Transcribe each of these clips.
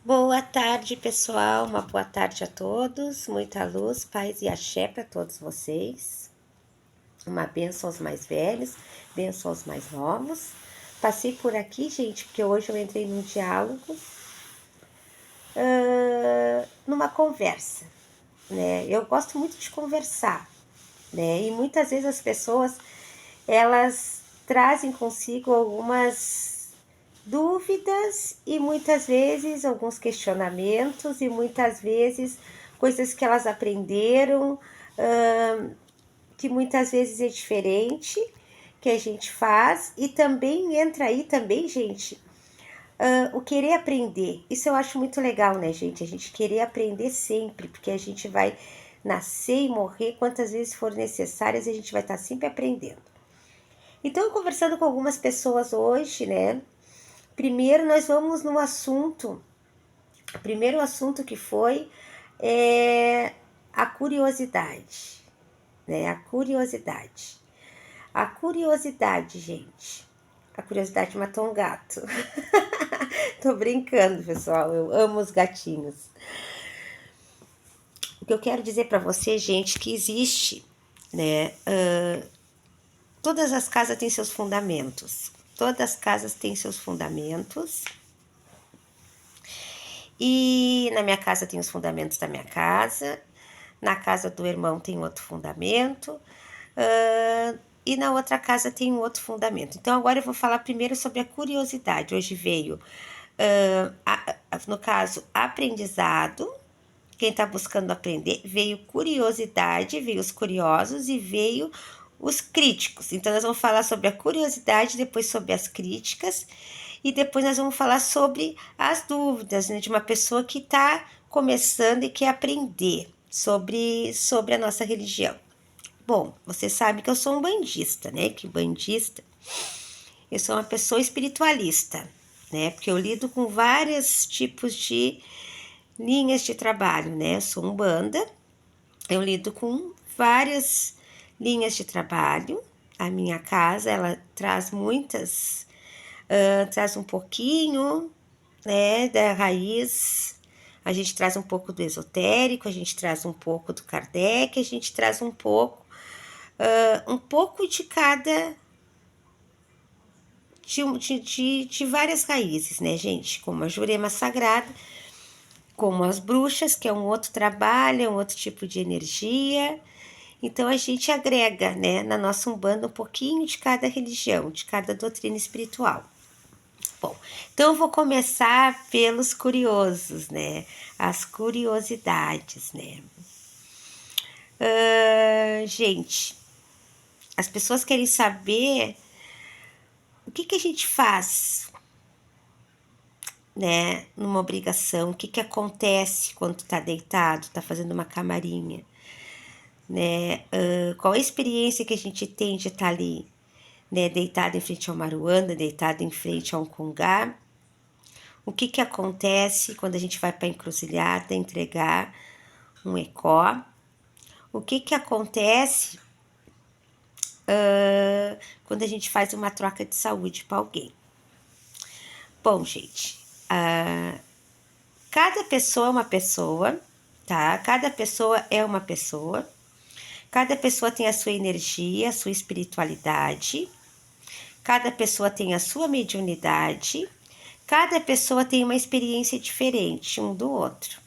Boa tarde, pessoal. Uma boa tarde a todos. Muita luz, paz e axé para todos vocês. Uma bênção aos mais velhos, bênção aos mais novos. Passei por aqui, gente, porque hoje eu entrei num diálogo, numa conversa, né? Eu gosto muito de conversar, né? E muitas vezes as pessoas, elas trazem consigo algumas dúvidas e muitas vezes alguns questionamentos e muitas vezes coisas que elas aprenderam, que muitas vezes é diferente que a gente faz, e também entra aí também, gente, o querer aprender. Isso eu acho muito legal, né, gente? A gente querer aprender sempre, porque a gente vai nascer e morrer quantas vezes for necessárias, a gente vai estar sempre aprendendo. Então, conversando com algumas pessoas hoje, né? Primeiro nós vamos no assunto, o primeiro assunto que foi a curiosidade, né? A curiosidade. A curiosidade, gente. A curiosidade matou um gato. Tô brincando, pessoal. Eu amo os gatinhos. O que eu quero dizer para você, gente, que existe, né? Todas as casas têm seus fundamentos. Todas as casas têm seus fundamentos. E na minha casa tem os fundamentos da minha casa. Na casa do irmão tem outro fundamento. E na outra casa tem um outro fundamento. Então, agora eu vou falar primeiro sobre a curiosidade. Hoje veio, no caso, aprendizado. Quem está buscando aprender, veio curiosidade, veio os curiosos e veio os críticos. Então, nós vamos falar sobre a curiosidade, depois sobre as críticas e depois nós vamos falar sobre as dúvidas, né, de uma pessoa que está começando e quer aprender sobre a nossa religião. Bom, você sabe que eu sou um bandista, né? Que bandista, eu sou uma pessoa espiritualista, né? Porque eu lido com vários tipos de linhas de trabalho, né? Eu sou umbanda, eu lido com várias linhas de trabalho. A minha casa, ela traz muitas, traz um pouquinho, né, da raiz. A gente traz um pouco do esotérico, a gente traz um pouco do Kardec, a gente traz um pouco de cada, de várias raízes, né, gente? Como a Jurema Sagrada, como as bruxas, que é um outro trabalho, é um outro tipo de energia. Então a gente agrega, né, na nossa Umbanda um pouquinho de cada religião, de cada doutrina espiritual. Bom, então eu vou começar pelos curiosos, né? As curiosidades, né? Gente, as pessoas querem saber o que a gente faz, né? Numa obrigação, o que acontece quando tu tá deitado, tá fazendo uma camarinha, né? Qual a experiência que a gente tem de estar ali, né? Deitado em frente a uma Maruanda, deitado em frente a um Congá. O que acontece quando a gente vai para a encruzilhada entregar um ecó? O que acontece quando a gente faz uma troca de saúde para alguém? Bom, gente, cada pessoa é uma pessoa, tá? Cada pessoa é uma pessoa. Cada pessoa tem a sua energia, a sua espiritualidade. Cada pessoa tem a sua mediunidade. Cada pessoa tem uma experiência diferente um do outro.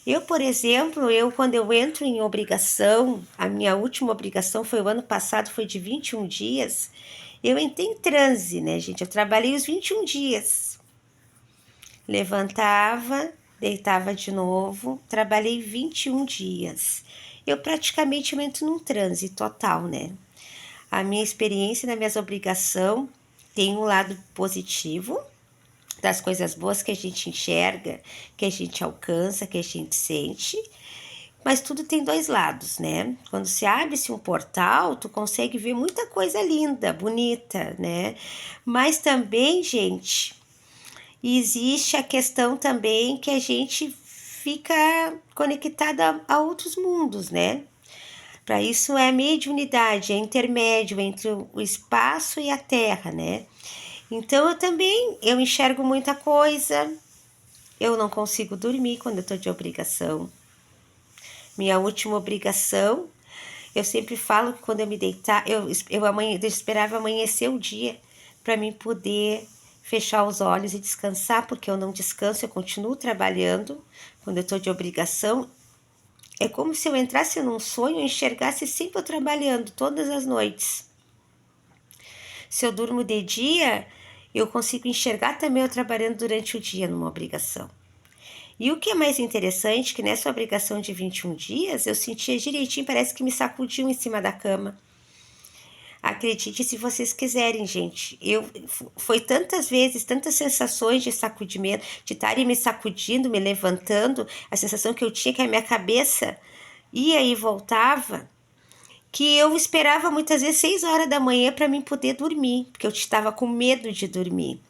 Eu, por exemplo, quando eu entro em obrigação, a minha última obrigação foi o ano passado, foi de 21 dias, eu entrei em transe, né, gente? Eu trabalhei os 21 dias. Levantava, deitava de novo, trabalhei 21 dias. Eu praticamente entro num transe total, né? A minha experiência nas minhas obrigações tem um lado positivo, das coisas boas que a gente enxerga, que a gente alcança, que a gente sente, mas tudo tem dois lados, né? Quando se abre-se um portal, tu consegue ver muita coisa linda, bonita, né? Mas também, gente, existe a questão também que a gente fica conectada a outros mundos, né? Para isso é a mediunidade, é intermédio entre o espaço e a terra, né? Então eu enxergo muita coisa, Eu não consigo dormir quando eu tô de obrigação. Minha última obrigação, eu sempre falo que quando eu me deitar, eu esperava amanhecer o dia para mim poder fechar os olhos e descansar, porque eu não descanso, eu continuo trabalhando quando eu tô de obrigação. É como se eu entrasse num sonho e enxergasse sempre eu trabalhando todas as noites. Se eu durmo de dia, eu consigo enxergar também eu trabalhando durante o dia numa obrigação. E o que é mais interessante, que nessa obrigação de 21 dias, eu sentia direitinho, parece que me sacudiu em cima da cama. Acredite se vocês quiserem, gente. Foi tantas vezes, tantas sensações de sacudimento, de estarem me sacudindo, me levantando, a sensação que eu tinha que a minha cabeça ia e voltava, que eu esperava muitas vezes 6 horas da manhã para mim poder dormir, porque eu estava com medo de dormir.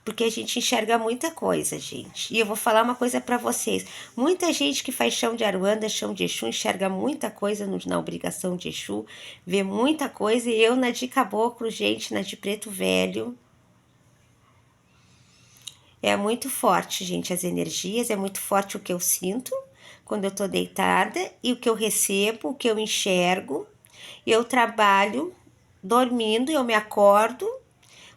Porque a gente enxerga muita coisa, gente. E eu vou falar uma coisa para vocês. Muita gente que faz chão de Aruanda, chão de Exu, enxerga muita coisa na obrigação de Exu, vê muita coisa. E eu na de Caboclo, gente, na de Preto Velho. É muito forte, gente, as energias. É muito forte o que eu sinto quando eu tô deitada e o que eu recebo, o que eu enxergo. Eu trabalho dormindo, eu me acordo,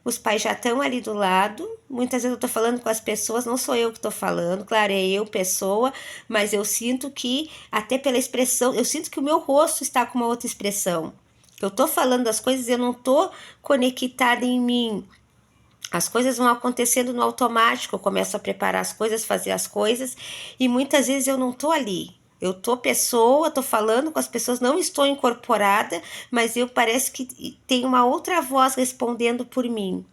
os pais já estão ali do lado. Muitas vezes eu tô falando com as pessoas, não sou eu que tô falando, claro, é eu, pessoa, mas eu sinto que, até pela expressão, eu sinto que o meu rosto está com uma outra expressão. Eu tô falando das coisas, eu não tô conectada em mim. As coisas vão acontecendo no automático, eu começo a preparar as coisas, fazer as coisas, e muitas vezes eu não tô ali. Eu tô pessoa, tô falando com as pessoas, não estou incorporada, mas eu parece que tem uma outra voz respondendo por mim,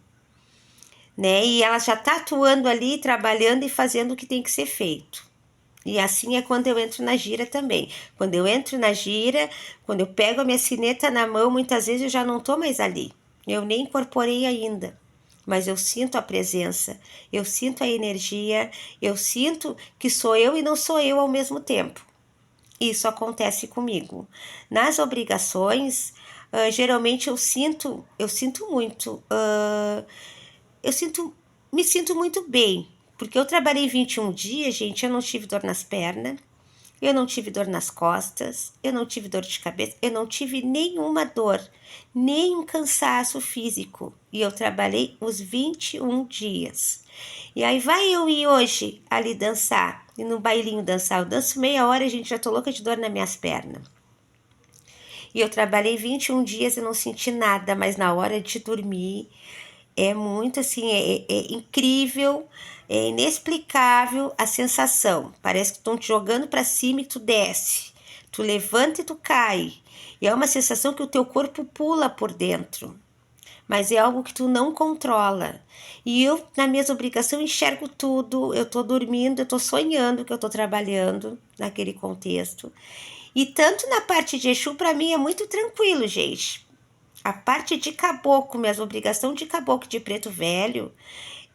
né? E ela já tá atuando ali, trabalhando e fazendo o que tem que ser feito. E assim é quando eu entro na gira também. Quando eu entro na gira, quando eu pego a minha sineta na mão, muitas vezes eu já não tô mais ali. Eu nem incorporei ainda. Mas eu sinto a presença, eu sinto a energia, eu sinto que sou eu e não sou eu ao mesmo tempo. Isso acontece comigo. Nas obrigações, geralmente eu sinto muito, eu sinto, me sinto muito bem, porque eu trabalhei 21 dias, gente, eu não tive dor nas pernas, eu não tive dor nas costas, eu não tive dor de cabeça, eu não tive nenhuma dor, nem um cansaço físico. E eu trabalhei os 21 dias. E aí vai eu ir hoje ali dançar, e no bailinho dançar, eu danço meia hora e, gente, já tô louca de dor nas minhas pernas. E eu trabalhei 21 dias e não senti nada, mas na hora de dormir é muito assim, é incrível, é inexplicável a sensação. Parece que estão te jogando para cima e tu desce. Tu levanta e tu cai. E é uma sensação que o teu corpo pula por dentro. Mas é algo que tu não controla. E eu, na minha obrigação, enxergo tudo. Eu tô dormindo, eu tô sonhando que eu tô trabalhando naquele contexto. E tanto na parte de Exu, para mim é muito tranquilo, gente. A parte de caboclo, minhas obrigações de caboclo de Preto Velho,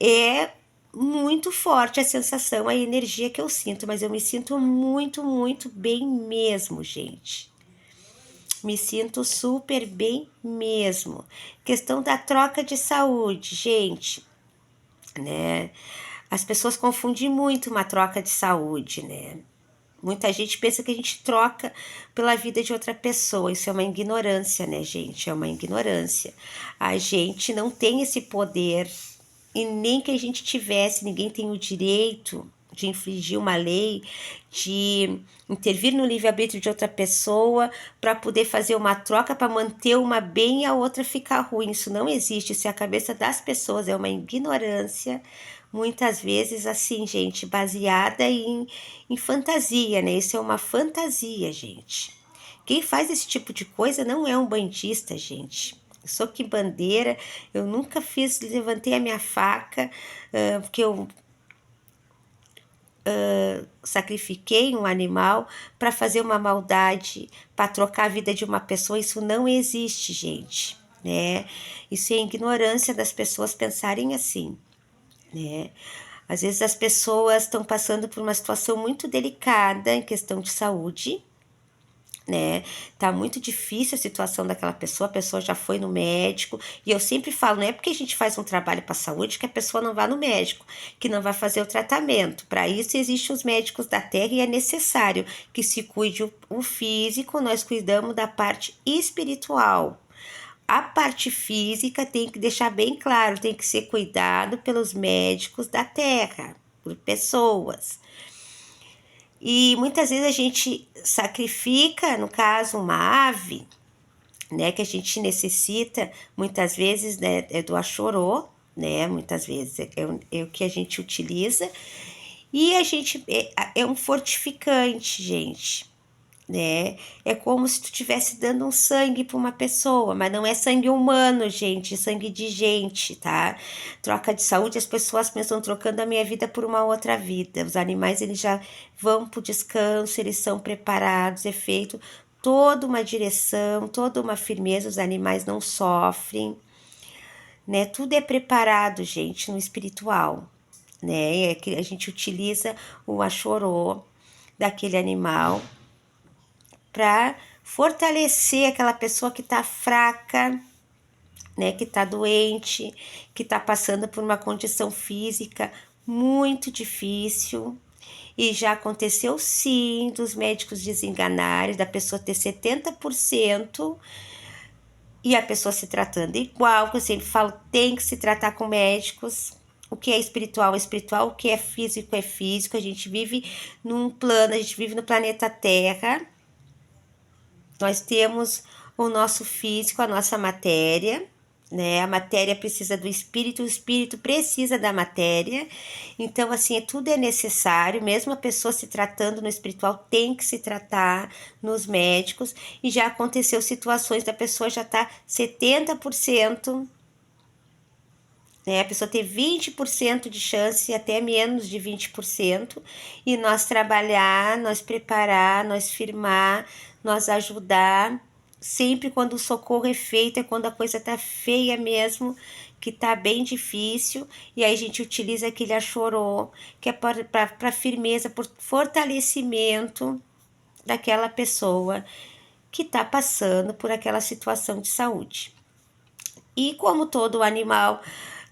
é muito forte a sensação, a energia que eu sinto, mas eu me sinto muito, muito bem mesmo, gente. Me sinto super bem mesmo. Questão da troca de saúde, gente, né? As pessoas confundem muito uma troca de saúde, né? Muita gente pensa que a gente troca pela vida de outra pessoa. Isso é uma ignorância, né, gente? É uma ignorância. A gente não tem esse poder, e nem que a gente tivesse, ninguém tem o direito de infringir uma lei, de intervir no livre-arbítrio de outra pessoa para poder fazer uma troca para manter uma bem e a outra ficar ruim. Isso não existe. Isso é a cabeça das pessoas, é uma ignorância. Muitas vezes, assim, gente, baseada em fantasia, né? Isso é uma fantasia, gente. Quem faz esse tipo de coisa não é um bandista, gente. Eu sou quimbandeira, eu nunca fiz, levantei a minha faca, porque eu sacrifiquei um animal para fazer uma maldade, para trocar a vida de uma pessoa. Isso não existe, gente, né? Isso é ignorância das pessoas pensarem assim, né? Às vezes as pessoas estão passando por uma situação muito delicada em questão de saúde, né? Tá muito difícil a situação daquela pessoa, a pessoa já foi no médico, e eu sempre falo, não é porque a gente faz um trabalho para a saúde que a pessoa não vá no médico, que não vai fazer o tratamento. Para isso existem os médicos da terra e é necessário que se cuide o físico, nós cuidamos da parte espiritual. A parte física tem que deixar bem claro, tem que ser cuidado pelos médicos da terra, por pessoas. E muitas vezes a gente sacrifica, no caso, uma ave, né, que a gente necessita, muitas vezes, né, é do achorô, né, muitas vezes é o que a gente utiliza, e a gente é um fortificante, gente, né? É como se tu estivesse dando um sangue para uma pessoa, mas não é sangue humano, gente, é sangue de gente, tá? Troca de saúde, as pessoas pensam trocando a minha vida por uma outra vida. Os animais, eles já vão pro descanso, eles são preparados, é feito toda uma direção, toda uma firmeza, os animais não sofrem, né? Tudo é preparado, gente, no espiritual, né? É que a gente utiliza o achorô daquele animal para fortalecer aquela pessoa que está fraca, né, que está doente, que está passando por uma condição física muito difícil. E já aconteceu sim dos médicos desenganarem, da pessoa ter 70% e a pessoa se tratando igual, que eu sempre falo, tem que se tratar com médicos. O que é espiritual, o que é físico, a gente vive num plano, a gente vive no planeta Terra. Nós temos o nosso físico, a nossa matéria, né? A matéria precisa do espírito, o espírito precisa da matéria. Então, assim, tudo é necessário, mesmo a pessoa se tratando no espiritual, tem que se tratar nos médicos. E já aconteceu situações da pessoa já tá 70%, né? A pessoa ter 20% de chance, até menos de 20%, e nós trabalhar, nós preparar, nós firmar, nós ajudar. Sempre quando o socorro é feito, é quando a coisa tá feia mesmo, que tá bem difícil, e aí a gente utiliza aquele achorô, que é para firmeza, por fortalecimento daquela pessoa que tá passando por aquela situação de saúde. E como todo animal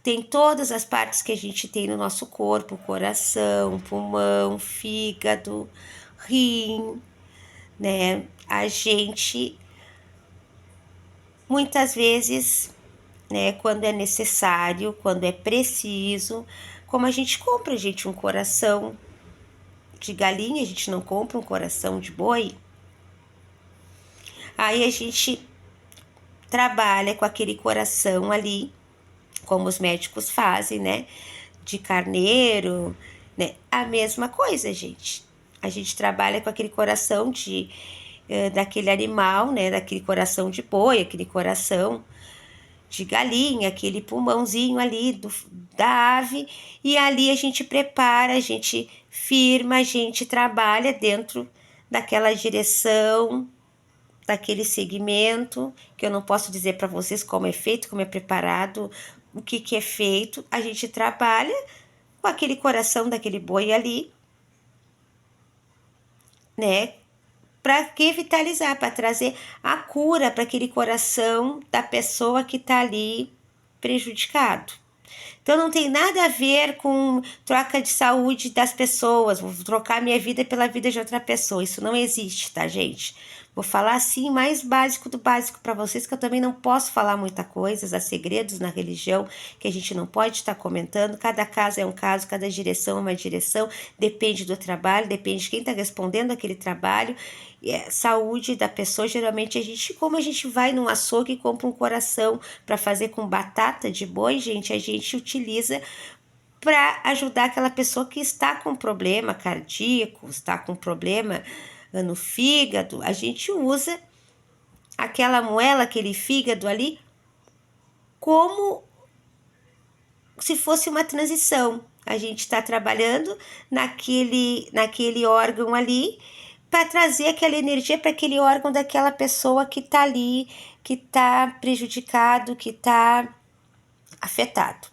tem todas as partes que a gente tem no nosso corpo, coração, pulmão, fígado, rim, né? A gente muitas vezes, né, quando é necessário, quando é preciso, como a gente compra, gente, um coração de galinha, a gente não compra um coração de boi. Aí a gente trabalha com aquele coração ali, como os médicos fazem, né? De carneiro, né? A mesma coisa, gente. A gente trabalha com aquele coração daquele animal, né? Daquele coração de boi, aquele coração de galinha, aquele pulmãozinho ali da ave, e ali a gente prepara, a gente firma, a gente trabalha dentro daquela direção, daquele segmento, que eu não posso dizer para vocês como é feito, como é preparado, o que é feito. A gente trabalha com aquele coração daquele boi ali, né? Para revitalizar, para trazer a cura para aquele coração da pessoa que está ali prejudicado. Então não tem nada a ver com troca de saúde das pessoas, vou trocar minha vida pela vida de outra pessoa. Isso não existe, tá, gente? Vou falar assim mais básico do básico para vocês, que eu também não posso falar muita coisa, há segredos na religião que a gente não pode estar comentando. Cada caso é um caso, cada direção é uma direção, depende do trabalho, depende de quem está respondendo aquele trabalho. Saúde da pessoa, geralmente como a gente vai num açougue e compra um coração para fazer com batata de boi, gente, a gente utiliza para ajudar aquela pessoa que está com problema cardíaco, está com problema no fígado. A gente usa aquela moela, aquele fígado ali, como se fosse uma transição. A gente está trabalhando naquele órgão ali para trazer aquela energia para aquele órgão daquela pessoa que está ali, que está prejudicado, que está afetado.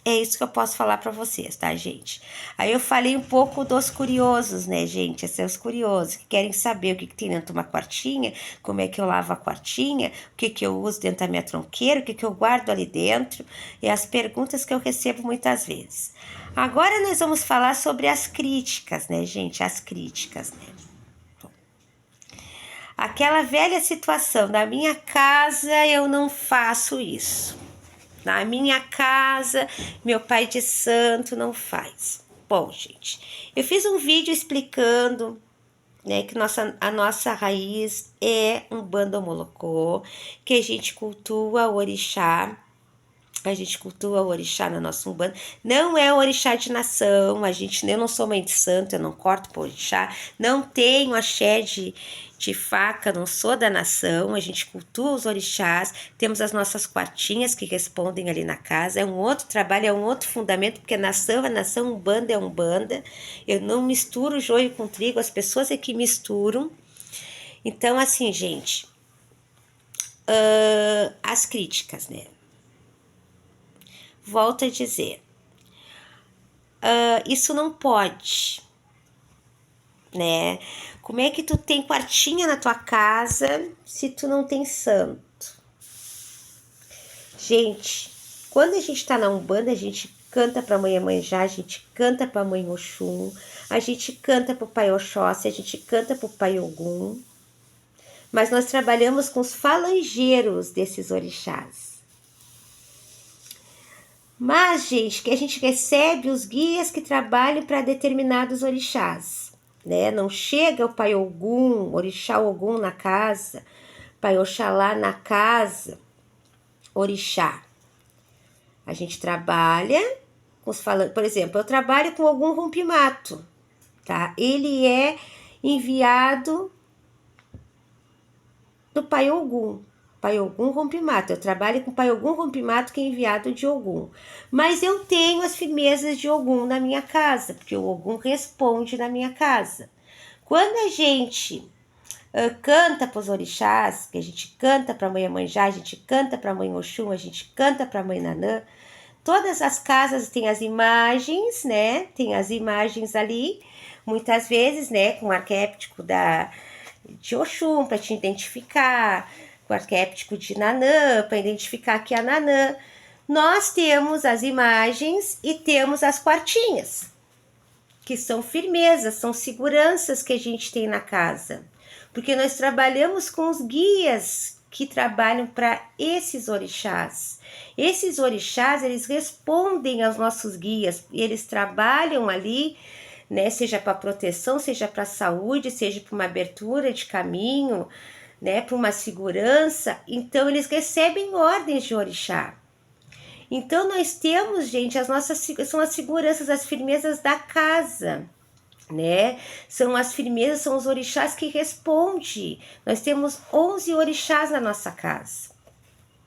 É isso que eu posso falar para vocês, tá, gente? Aí eu falei um pouco dos curiosos, né, gente? Esses os curiosos que querem saber o que tem dentro de uma quartinha, como é que eu lavo a quartinha, o que eu uso dentro da minha tronqueira, o que eu guardo ali dentro, e as perguntas que eu recebo muitas vezes. Agora nós vamos falar sobre as críticas, né, gente? As críticas, né? Aquela velha situação, na minha casa eu não faço isso. Na minha casa, meu pai de santo não faz. Bom, gente, eu fiz um vídeo explicando, né, que a nossa raiz é um Umbanda-Molocô, que a gente cultua o orixá. A gente cultua o orixá na nossa Umbanda. Não é o orixá de nação. Eu não sou mãe de santo, eu não corto pro orixá. Não tenho axé de faca, não sou da nação. A gente cultua os orixás. Temos as nossas quartinhas que respondem ali na casa. É um outro trabalho, é um outro fundamento, porque nação é nação, Umbanda é Umbanda. Eu não misturo joio com trigo, as pessoas é que misturam. Então, assim, gente, as críticas, né? Volto a dizer, isso não pode, né? Como é que tu tem quartinha na tua casa se tu não tem santo? Gente, quando a gente tá na Umbanda, a gente canta pra mãe Iemanjá, a gente canta pra mãe Oxum, a gente canta pro pai Oxóssi, a gente canta pro pai Ogum, mas nós trabalhamos com os falangeiros desses orixás. Mas, gente, que a gente recebe os guias que trabalham para determinados orixás, né? Não chega o pai Ogum, orixá Ogum na casa, pai Oxalá na casa, orixá. A gente trabalha com os falantes, por exemplo, eu trabalho com Ogum Rompimato, tá? Ele é enviado do pai Ogum. Pai Ogum Rompimato. Eu trabalho com Pai Ogum Rompimato, que é enviado de Ogum. Mas eu tenho as firmezas de Ogum na minha casa, porque o Ogum responde na minha casa. Quando a gente canta para os orixás, que a gente canta para a mãe Iemanjá, a gente canta para a mãe Oxum, a gente canta para a mãe Nanã, todas as casas têm as imagens, né? Tem as imagens ali, muitas vezes, né? Com o arquétipo de Oxum, para te identificar, o arquétipo de Nanã, para identificar que é a Nanã. Nós temos as imagens e temos as quartinhas, que são firmezas, são seguranças que a gente tem na casa. Porque nós trabalhamos com os guias que trabalham para esses orixás. Esses orixás, eles respondem aos nossos guias, eles trabalham ali, né, seja para proteção, seja para saúde, seja para uma abertura de caminho, né, para uma segurança. Então eles recebem ordens de orixá. Então nós temos, gente, são as seguranças, as firmezas da casa, né? São as firmezas, são os orixás que respondem. Nós temos 11 orixás na nossa casa,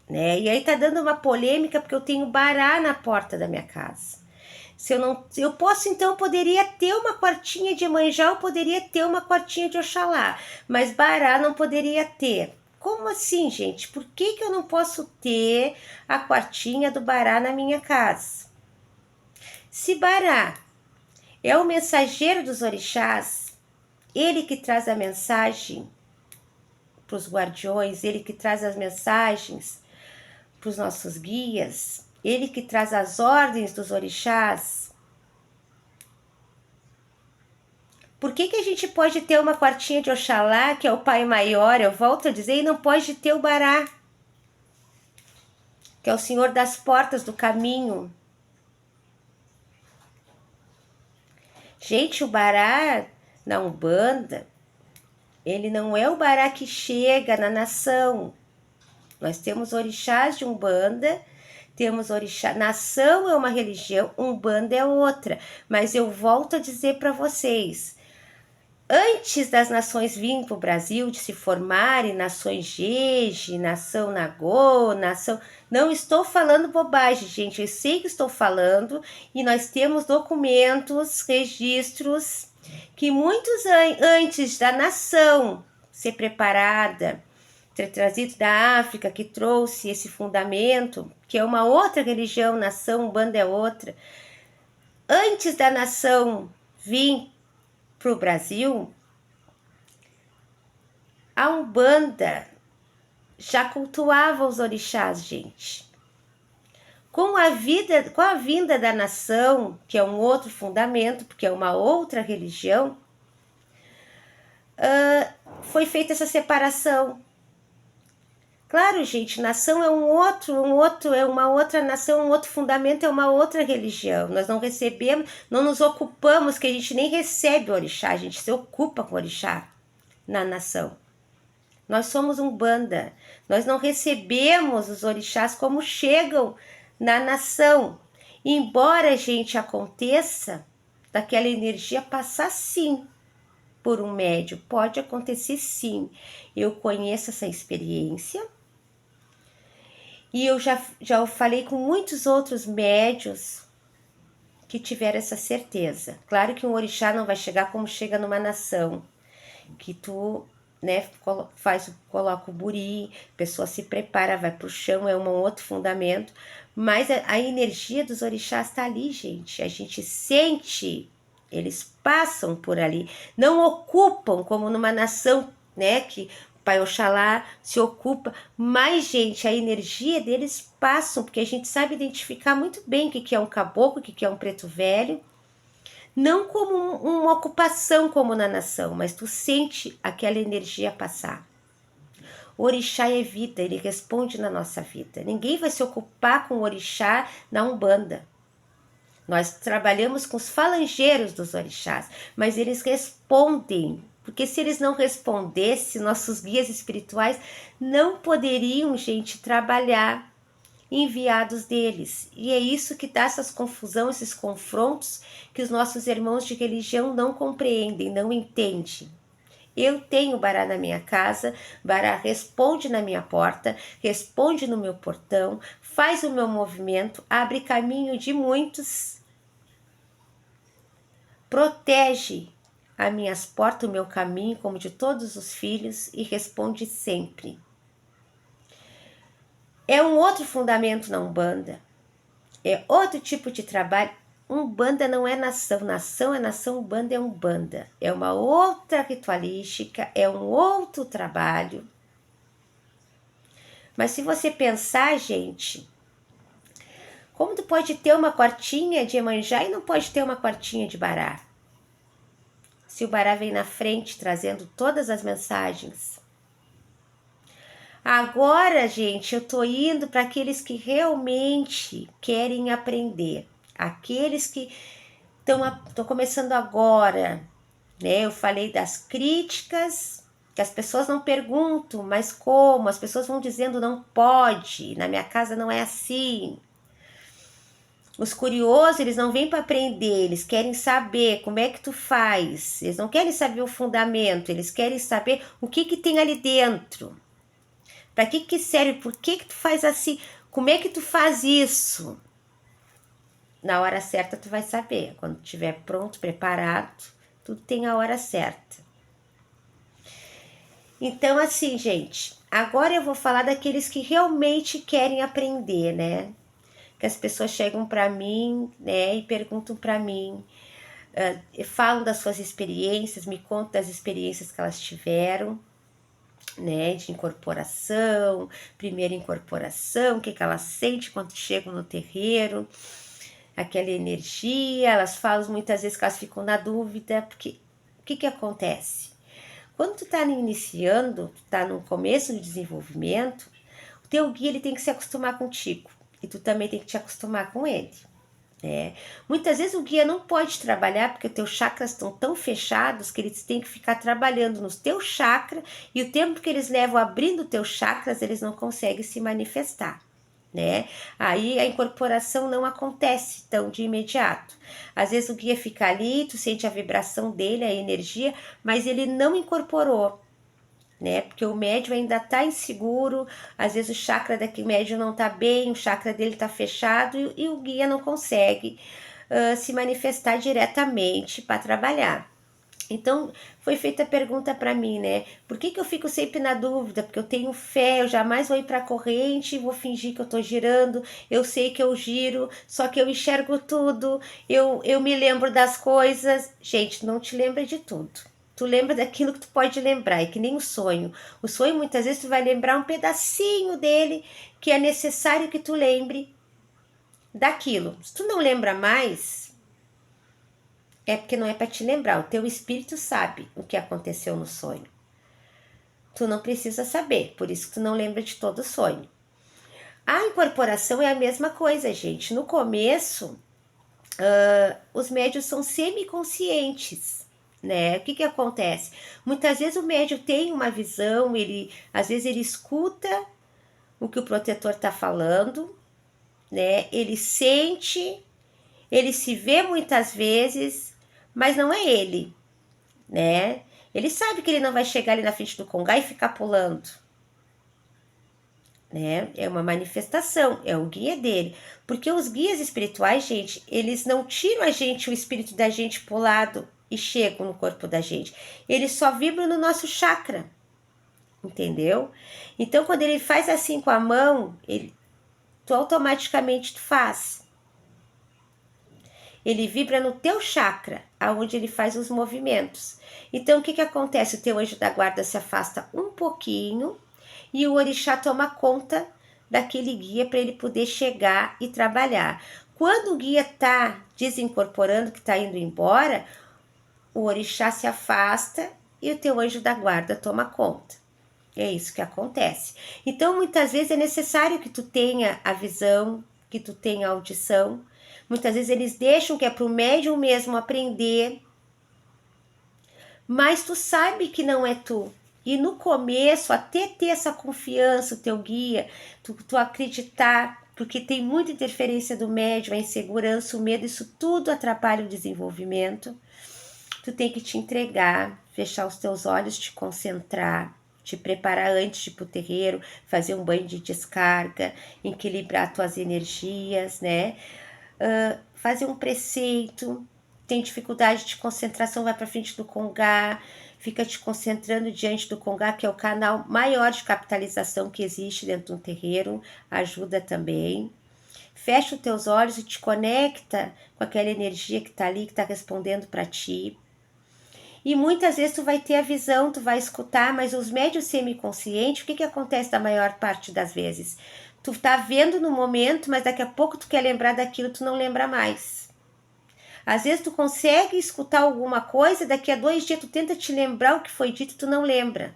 né? E aí tá dando uma polêmica porque eu tenho bará na porta da minha casa. Poderia ter uma quartinha de Iemanjá, eu poderia ter uma quartinha de Oxalá, mas bará não poderia ter. Como assim, gente? Por que eu não posso ter a quartinha do bará na minha casa? Se bará é o mensageiro dos orixás, ele que traz a mensagem para os guardiões, ele que traz as mensagens para os nossos guias, ele que traz as ordens dos orixás. Por que a gente pode ter uma quartinha de Oxalá, que é o pai maior, eu volto a dizer, e não pode ter o bará, que é o senhor das portas do caminho? Gente, o bará na Umbanda, ele não é o bará que chega na nação. Nós temos orixás de Umbanda, temos orixá. Nação é uma religião, Umbanda é outra. Mas eu volto a dizer para vocês, antes das nações virem para o Brasil, de se formarem, nações Jeje, nação Nagô, nação... Não estou falando bobagem, gente, eu sei que estou falando, e nós temos documentos, registros, que muitos antes da nação ser preparada, trazido da África, que trouxe esse fundamento, que é uma outra religião, nação, Umbanda é outra. Antes da nação vir para o Brasil, a Umbanda já cultuava os orixás, gente. Com a vinda da nação, que é um outro fundamento, porque é uma outra religião, foi feita essa separação. Claro, gente, nação é é uma outra nação, um outro fundamento, é uma outra religião. Nós não recebemos, não nos ocupamos, que a gente nem recebe o orixá, a gente se ocupa com o orixá na nação. Nós somos Umbanda, nós não recebemos os orixás como chegam na nação. Embora, gente, aconteça daquela energia passar sim por um médium, pode acontecer sim. Eu conheço essa experiência e eu já falei com muitos outros médiuns que tiveram essa certeza. Claro que um orixá não vai chegar como chega numa nação, que tu, né, coloca o buri, a pessoa se prepara, vai pro chão, é um outro fundamento, mas a energia dos orixás está ali, gente. A gente sente, eles passam por ali, não ocupam como numa nação, né, que o Pai Oxalá se ocupa, mas, gente, a energia deles passam, porque a gente sabe identificar muito bem o que é um caboclo, o que é um preto velho, não como uma ocupação como na nação, mas tu sente aquela energia passar. O orixá é vida, ele responde na nossa vida. Ninguém vai se ocupar com o orixá na Umbanda. Nós trabalhamos com os falangeiros dos orixás, mas eles respondem. Porque se eles não respondessem, nossos guias espirituais não poderiam, gente, trabalhar enviados deles. E é isso que dá essas confusão, esses confrontos que os nossos irmãos de religião não compreendem, não entendem. Eu tenho Bará na minha casa, Bará responde na minha porta, responde no meu portão, faz o meu movimento, abre caminho de muitos, protege as minhas portas, o meu caminho, como de todos os filhos, e responde sempre. É um outro fundamento na Umbanda, é outro tipo de trabalho. Umbanda não é nação, nação é nação, Umbanda é Umbanda. É uma outra ritualística, é um outro trabalho. Mas se você pensar, gente, como tu pode ter uma quartinha de Iemanjá e não pode ter uma quartinha de Bará? Se o Bará vem na frente trazendo todas as mensagens. Agora, gente, eu tô indo para aqueles que realmente querem aprender. Aqueles que estão começando agora, né? Eu falei das críticas, que as pessoas não perguntam, mas como? As pessoas vão dizendo não pode, na minha casa não é assim. Os curiosos, eles não vêm para aprender, eles querem saber como é que tu faz. Eles não querem saber o fundamento, eles querem saber o que tem ali dentro. Para que serve? Por que tu faz assim? Como é que tu faz isso? Na hora certa tu vai saber. Quando estiver pronto, preparado, tudo tem a hora certa. Então, assim, gente, agora eu vou falar daqueles que realmente querem aprender, né? Que as pessoas chegam para mim, né, e perguntam para mim, falam das suas experiências, me contam das experiências que elas tiveram, né, de incorporação, primeira incorporação, o que elas sentem quando chegam no terreiro, aquela energia. Elas falam muitas vezes que elas ficam na dúvida, porque o que acontece? Quando tu tá iniciando, tu tá no começo do desenvolvimento, o teu guia ele tem que se acostumar contigo e tu também tem que te acostumar com ele. Muitas vezes o guia não pode trabalhar porque os teus chakras estão tão fechados que eles têm que ficar trabalhando nos teus chakras, e o tempo que eles levam abrindo teus chakras, eles não conseguem se manifestar, né? Aí a incorporação não acontece tão de imediato. Às vezes o guia fica ali, tu sente a vibração dele, a energia, mas ele não incorporou, né? Porque o médium ainda tá inseguro, às vezes o chakra daquele médium não tá bem, o chakra dele tá fechado e o guia não consegue se manifestar diretamente para trabalhar. Então, foi feita a pergunta para mim, né? Por que eu fico sempre na dúvida? Porque eu tenho fé, eu jamais vou ir para a corrente e vou fingir que eu estou girando. Eu sei que eu giro, só que eu enxergo tudo. Eu me lembro das coisas. Gente, não te lembra de tudo. Tu lembra daquilo que tu pode lembrar, é que nem o sonho. O sonho, muitas vezes, tu vai lembrar um pedacinho dele que é necessário que tu lembre daquilo. Se tu não lembra mais, é porque não é para te lembrar. O teu espírito sabe o que aconteceu no sonho. Tu não precisa saber, por isso que tu não lembra de todo o sonho. A incorporação é a mesma coisa, gente. No começo, os médios são semiconscientes, né? O que acontece? Muitas vezes o médio tem uma visão, às vezes ele escuta o que o protetor está falando, né? Ele sente, ele se vê muitas vezes, mas não é ele, né? Ele sabe que ele não vai chegar ali na frente do congá e ficar pulando, né? É uma manifestação, é o guia dele. Porque os guias espirituais, gente, eles não tiram a gente, o espírito da gente pro lado e chegam no corpo da gente. Eles só vibram no nosso chakra, entendeu? Então, quando ele faz assim com a mão, tu automaticamente tu faz. Ele vibra no teu chakra, aonde ele faz os movimentos. Então, o que acontece? O teu anjo da guarda se afasta um pouquinho e o orixá toma conta daquele guia para ele poder chegar e trabalhar. Quando o guia está desincorporando, que está indo embora, o orixá se afasta e o teu anjo da guarda toma conta. É isso que acontece. Então, muitas vezes é necessário que tu tenha a visão, que tu tenha a audição. Muitas vezes eles deixam que é para o médium mesmo aprender, mas tu sabe que não é tu. E no começo, até ter essa confiança, o teu guia, tu acreditar, porque tem muita interferência do médium, a insegurança, o medo, isso tudo atrapalha o desenvolvimento. Tu tem que te entregar, fechar os teus olhos, te concentrar, te preparar antes de ir pro terreiro, fazer um banho de descarga, equilibrar tuas energias, né? Fazer um preceito, tem dificuldade de concentração, vai para frente do congá, fica te concentrando diante do congá, que é o canal maior de capitalização que existe dentro do terreiro, ajuda também. Fecha os teus olhos e te conecta com aquela energia que está ali, que está respondendo para ti. E muitas vezes tu vai ter a visão, tu vai escutar, mas os médios semiconscientes, o que acontece da maior parte das vezes? Tu tá vendo no momento, mas daqui a pouco tu quer lembrar daquilo, tu não lembra mais. Às vezes tu consegue escutar alguma coisa, daqui a 2 dias tu tenta te lembrar o que foi dito, tu não lembra.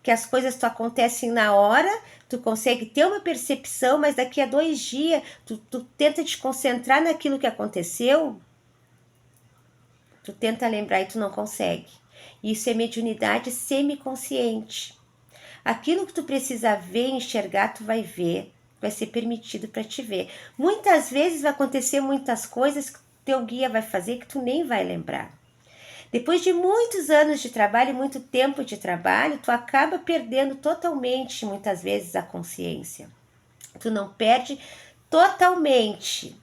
Que as coisas tu acontecem na hora, tu consegue ter uma percepção, mas daqui a 2 dias tu tenta te concentrar naquilo que aconteceu, tu tenta lembrar e tu não consegue. Isso é mediunidade semiconsciente. Aquilo que tu precisa ver, enxergar, tu vai ver, vai ser permitido para te ver. Muitas vezes vai acontecer muitas coisas que teu guia vai fazer que tu nem vai lembrar. Depois de muitos anos de trabalho, muito tempo de trabalho, tu acaba perdendo totalmente, muitas vezes, a consciência. Tu não perde totalmente.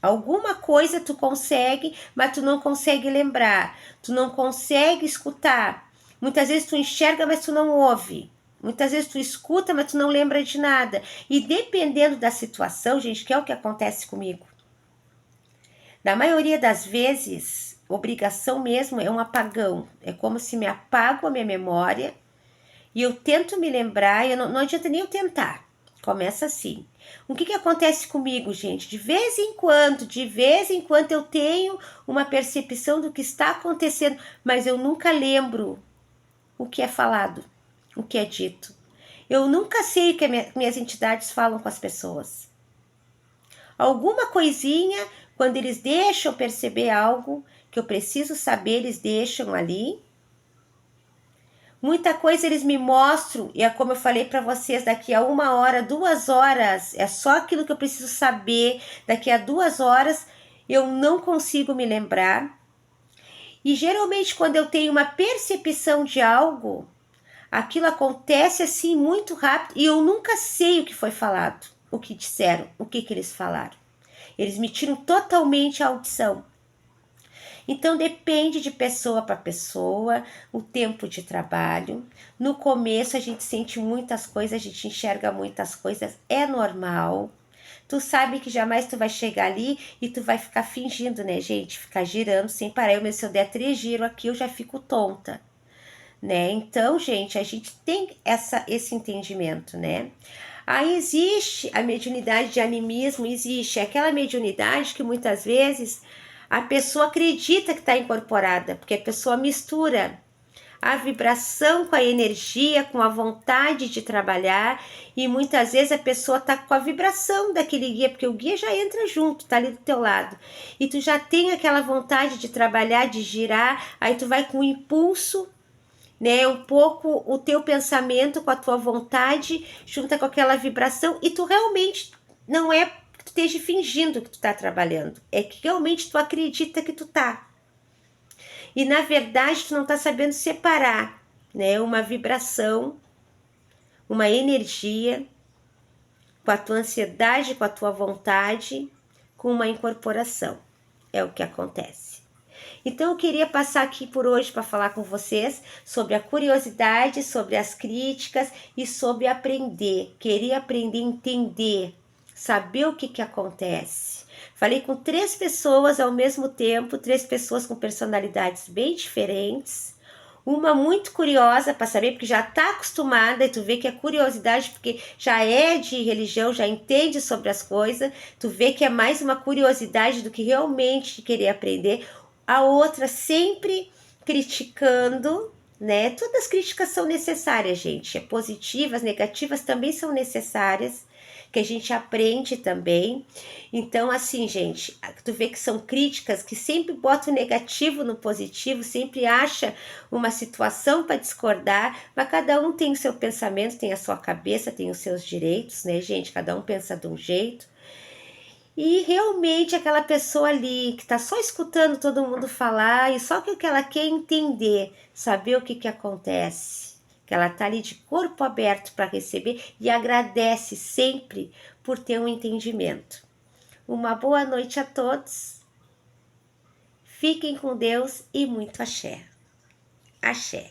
Alguma coisa tu consegue, mas tu não consegue lembrar. Tu não consegue escutar. Muitas vezes tu enxerga, mas tu não ouve. Muitas vezes tu escuta, mas tu não lembra de nada. E dependendo da situação, gente, que é o que acontece comigo. Na maioria das vezes, obrigação mesmo é um apagão. É como se me apago a minha memória e eu tento me lembrar e não adianta nem eu tentar. Começa assim. O que acontece comigo, gente? De vez em quando eu tenho uma percepção do que está acontecendo, mas eu nunca lembro o que é falado, o que é dito. Eu nunca sei o que minhas entidades falam com as pessoas. Alguma coisinha, quando eles deixam perceber algo que eu preciso saber, eles deixam ali. Muita coisa eles me mostram, e é como eu falei para vocês, daqui a 1 hora, 2 horas, é só aquilo que eu preciso saber. Daqui a 2 horas eu não consigo me lembrar. E geralmente quando eu tenho uma percepção de algo, aquilo acontece assim muito rápido e eu nunca sei o que foi falado, o que disseram, o que eles falaram. Eles me tiram totalmente a audição. Então depende de pessoa para pessoa, o tempo de trabalho. No começo a gente sente muitas coisas, a gente enxerga muitas coisas, é normal. Tu sabe que jamais tu vai chegar ali e tu vai ficar fingindo, né, gente? Ficar girando sem parar. Se eu der 3 giros aqui, eu já fico tonta, né? Então, gente, a gente tem esse entendimento, né? Aí existe a mediunidade de animismo, existe aquela mediunidade que muitas vezes a pessoa acredita que está incorporada, porque a pessoa mistura a vibração com a energia, com a vontade de trabalhar, e muitas vezes a pessoa tá com a vibração daquele guia, porque o guia já entra junto, tá ali do teu lado, e tu já tem aquela vontade de trabalhar, de girar, aí tu vai com o impulso, né, um pouco o teu pensamento com a tua vontade, junta com aquela vibração, e tu realmente não é que tu esteja fingindo que tu tá trabalhando, é que realmente tu acredita que tu tá. E na verdade tu não está sabendo separar, né, uma vibração, uma energia, com a tua ansiedade, com a tua vontade, com uma incorporação. É o que acontece. Então eu queria passar aqui por hoje para falar com vocês sobre a curiosidade, sobre as críticas e sobre aprender. Queria aprender a entender, saber o que acontece. Falei com 3 pessoas ao mesmo tempo, 3 pessoas com personalidades bem diferentes. Uma muito curiosa para saber, porque já está acostumada, e tu vê que é curiosidade, porque já é de religião, já entende sobre as coisas, tu vê que é mais uma curiosidade do que realmente querer aprender. A outra sempre criticando, né? Todas as críticas são necessárias, gente. Positivas, negativas também são necessárias, que a gente aprende também. Então, assim, gente, tu vê que são críticas que sempre botam o negativo no positivo, sempre acha uma situação para discordar, mas cada um tem o seu pensamento, tem a sua cabeça, tem os seus direitos, né, gente? Cada um pensa de um jeito. E realmente aquela pessoa ali que está só escutando todo mundo falar e só que o que ela quer entender, saber o que acontece. Que ela está ali de corpo aberto para receber e agradece sempre por ter um entendimento. Uma boa noite a todos. Fiquem com Deus e muito axé. Axé.